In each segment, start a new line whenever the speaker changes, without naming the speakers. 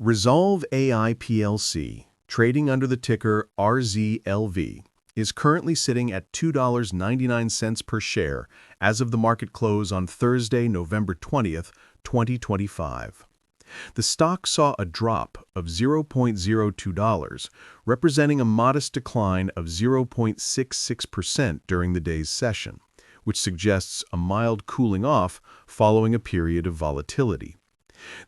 REZOLVE AI PLC, trading under the ticker RZLV, is currently sitting at $2.99 per share as of the market close on Thursday, November 20th, 2025. The stock saw a drop of $0.02, representing a modest decline of 0.66% during the day's session, which suggests a mild cooling off following a period of volatility.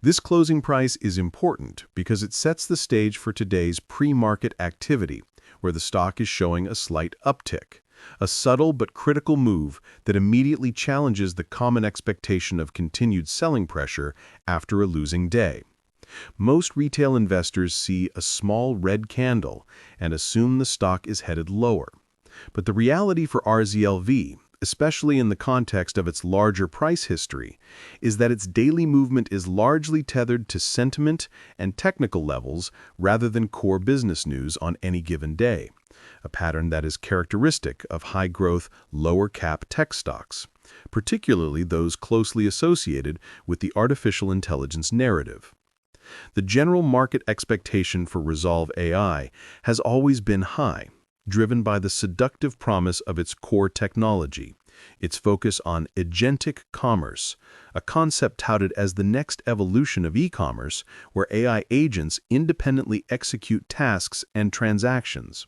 This closing price is important because it sets the stage for today's pre-market activity, where the stock is showing a slight uptick, a subtle but critical move that immediately challenges the common expectation of continued selling pressure after a losing day. Most retail investors see a small red candle and assume the stock is headed lower. But the reality for RZLV, especially in the context of its larger price history, is that its daily movement is largely tethered to sentiment and technical levels rather than core business news on any given day, a pattern that is characteristic of high-growth, lower-cap tech stocks, particularly those closely associated with the artificial intelligence narrative. The general market expectation for REZOLVE AI has always been high, driven by the seductive promise of its core technology, its focus on agentic commerce, a concept touted as the next evolution of e-commerce, where AI agents independently execute tasks and transactions.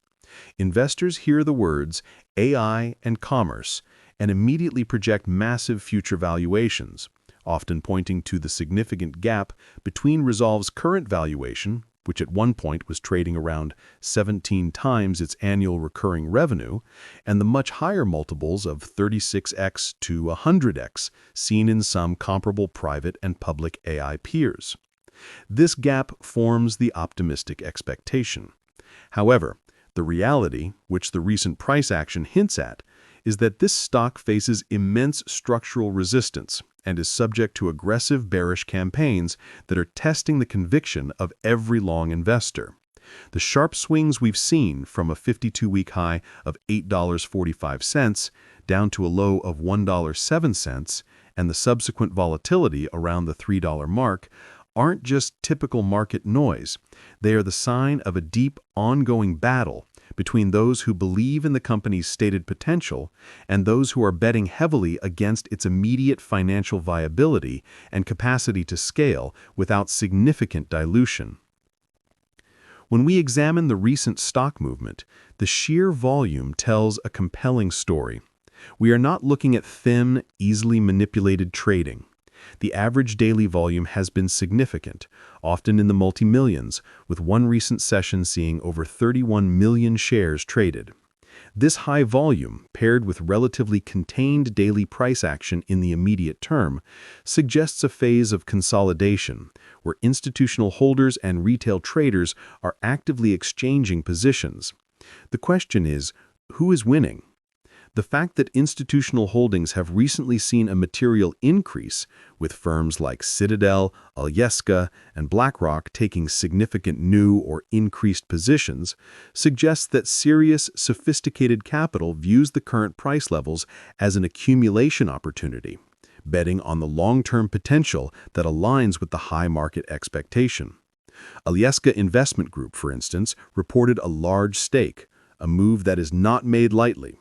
Investors hear the words AI and commerce and immediately project massive future valuations, often pointing to the significant gap between REZOLVE's current valuation, which at one point was trading around 17 times its annual recurring revenue, and the much higher multiples of 36x to 100x seen in some comparable private and public AI peers. This gap forms the optimistic expectation. However, the reality, which the recent price action hints at, is that this stock faces immense structural resistance and is subject to aggressive bearish campaigns that are testing the conviction of every long investor. The sharp swings we've seen from a 52-week high of $8.45 down to a low of $1.07 and the subsequent volatility around the $3 mark aren't just typical market noise. They are the sign of a deep, ongoing battle between those who believe in the company's stated potential and those who are betting heavily against its immediate financial viability and capacity to scale without significant dilution. When we examine the recent stock movement, the sheer volume tells a compelling story. We are not looking at thin, easily manipulated trading. The average daily volume has been significant, often in the multi-millions, with one recent session seeing over 31 million shares traded. This high volume, paired with relatively contained daily price action in the immediate term, suggests a phase of consolidation, where institutional holders and retail traders are actively exchanging positions. The question is, who is winning? The fact that institutional holdings have recently seen a material increase, with firms like Citadel, Alyeska, and BlackRock taking significant new or increased positions, suggests that serious, sophisticated capital views the current price levels as an accumulation opportunity, betting on the long-term potential that aligns with the high market expectation. Alyeska Investment Group, for instance, reported a large stake, a move that is not made lightly.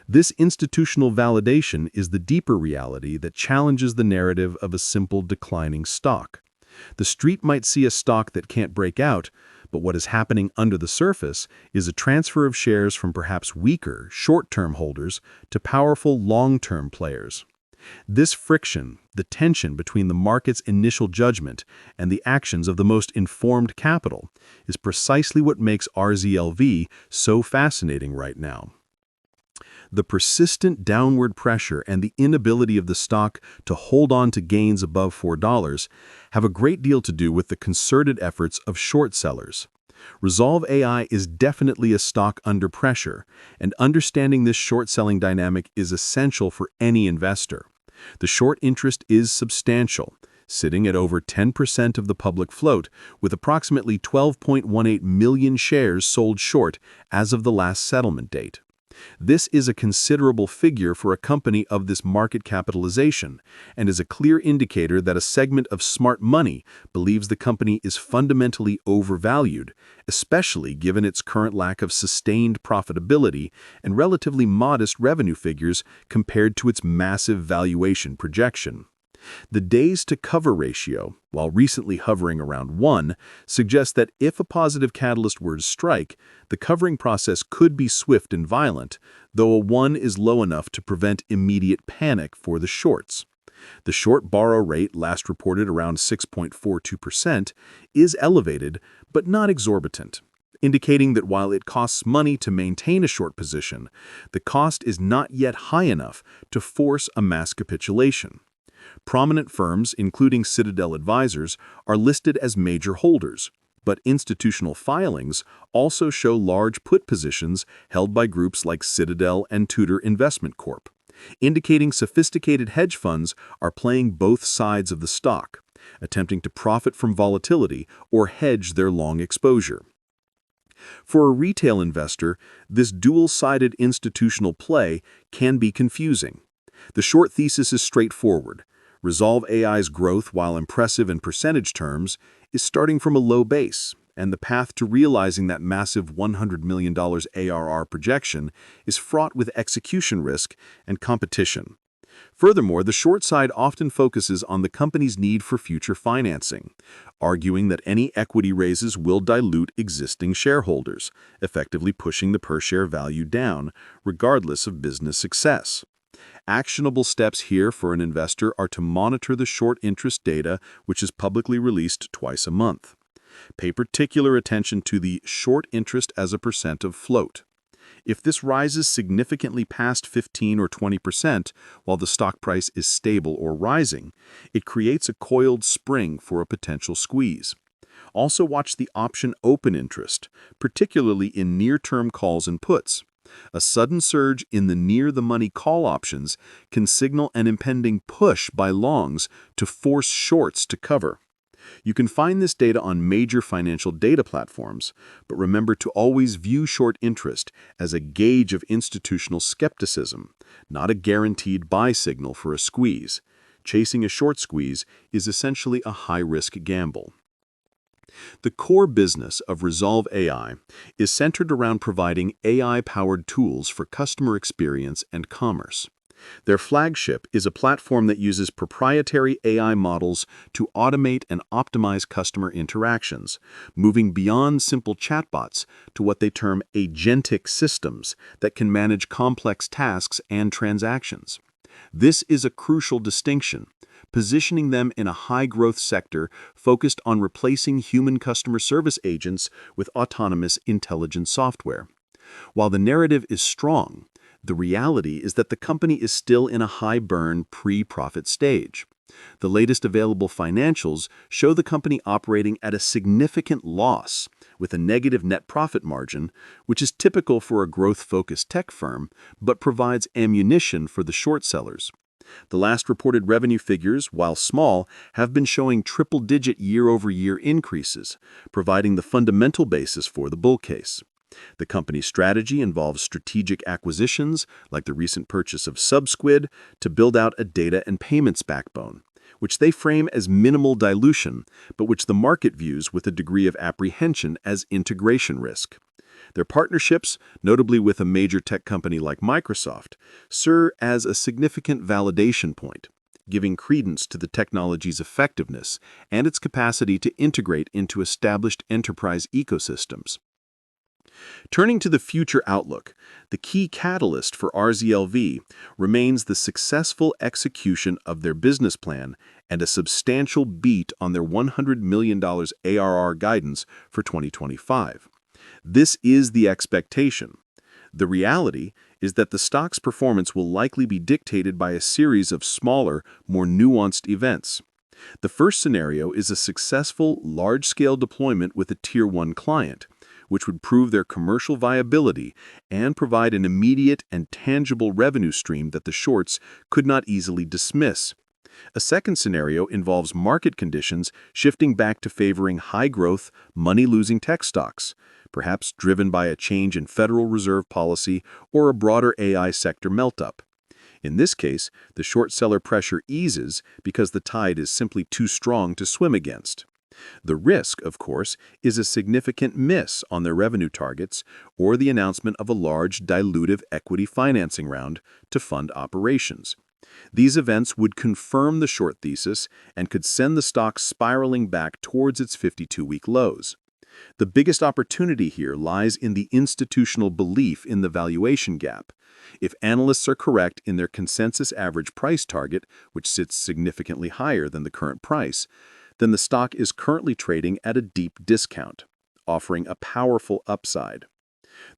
This institutional validation is the deeper reality that challenges the narrative of a simple declining stock. The street might see a stock that can't break out, but what is happening under the surface is a transfer of shares from perhaps weaker, short-term holders to powerful long-term players. This friction, the tension between the market's initial judgment and the actions of the most informed capital, is precisely what makes RZLV so fascinating right now. The persistent downward pressure and the inability of the stock to hold on to gains above $4 have a great deal to do with the concerted efforts of short sellers. REZOLVE AI is definitely a stock under pressure, and understanding this short-selling dynamic is essential for any investor. The short interest is substantial, sitting at over 10% of the public float, with approximately 12.18 million shares sold short as of the last settlement date. This is a considerable figure for a company of this market capitalization and is a clear indicator that a segment of smart money believes the company is fundamentally overvalued, especially given its current lack of sustained profitability and relatively modest revenue figures compared to its massive valuation projection. The days to cover ratio, while recently hovering around 1, suggests that if a positive catalyst were to strike, the covering process could be swift and violent, though a 1 is low enough to prevent immediate panic for the shorts. The short borrow rate, last reported around 6.42%, is elevated but not exorbitant, indicating that while it costs money to maintain a short position, the cost is not yet high enough to force a mass capitulation. Prominent firms, including Citadel Advisors, are listed as major holders, but institutional filings also show large put positions held by groups like Citadel and Tudor Investment Corp., indicating sophisticated hedge funds are playing both sides of the stock, attempting to profit from volatility or hedge their long exposure. For a retail investor, this dual-sided institutional play can be confusing. The short thesis is straightforward. REZOLVE AI's growth, while impressive in percentage terms, is starting from a low base, and the path to realizing that massive $100 million ARR projection is fraught with execution risk and competition. Furthermore, the short side often focuses on the company's need for future financing, arguing that any equity raises will dilute existing shareholders, effectively pushing the per-share value down, regardless of business success. Actionable steps here for an investor are to monitor the short interest data, which is publicly released twice a month. Pay particular attention to the short interest as a percent of float. If this rises significantly past 15 or 20% while the stock price is stable or rising, it creates a coiled spring for a potential squeeze. Also watch the option open interest, particularly in near-term calls and puts. A sudden surge in the near-the-money call options can signal an impending push by longs to force shorts to cover. You can find this data on major financial data platforms, but remember to always view short interest as a gauge of institutional skepticism, not a guaranteed buy signal for a squeeze. Chasing a short squeeze is essentially a high-risk gamble. The core business of REZOLVE AI is centered around providing AI-powered tools for customer experience and commerce. Their flagship is a platform that uses proprietary AI models to automate and optimize customer interactions, moving beyond simple chatbots to what they term agentic systems that can manage complex tasks and transactions. This is a crucial distinction, positioning them in a high-growth sector focused on replacing human customer service agents with autonomous intelligent software. While the narrative is strong, the reality is that the company is still in a high-burn pre-profit stage. The latest available financials show the company operating at a significant loss, with a negative net profit margin, which is typical for a growth-focused tech firm, but provides ammunition for the short sellers. The last reported revenue figures, while small, have been showing triple-digit year-over-year increases, providing the fundamental basis for the bull case. The company's strategy involves strategic acquisitions, like the recent purchase of Subsquid, to build out a data and payments backbone, which they frame as minimal dilution, but which the market views with a degree of apprehension as integration risk. Their partnerships, notably with a major tech company like Microsoft, serve as a significant validation point, giving credence to the technology's effectiveness and its capacity to integrate into established enterprise ecosystems. Turning to the future outlook, the key catalyst for REZOLVE remains the successful execution of their business plan and a substantial beat on their $100 million ARR guidance for 2025. This is the expectation. The reality is that the stock's performance will likely be dictated by a series of smaller, more nuanced events. The first scenario is a successful, large-scale deployment with a Tier 1 client, which would prove their commercial viability and provide an immediate and tangible revenue stream that the shorts could not easily dismiss. A second scenario involves market conditions shifting back to favoring high-growth, money-losing tech stocks, perhaps driven by a change in Federal Reserve policy or a broader AI sector melt-up. In this case, the short seller pressure eases because the tide is simply too strong to swim against. The risk, of course, is a significant miss on their revenue targets or the announcement of a large dilutive equity financing round to fund operations. These events would confirm the short thesis and could send the stock spiraling back towards its 52-week lows. The biggest opportunity here lies in the institutional belief in the valuation gap. If analysts are correct in their consensus average price target, which sits significantly higher than the current price, then the stock is currently trading at a deep discount, offering a powerful upside.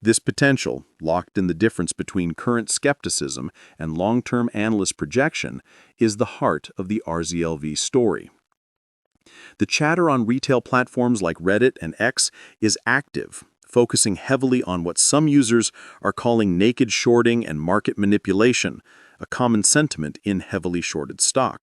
This potential, locked in the difference between current skepticism and long-term analyst projection, is the heart of the REZOLVE story. The chatter on retail platforms like Reddit and X is active, focusing heavily on what some users are calling naked shorting and market manipulation, a common sentiment in heavily shorted stocks.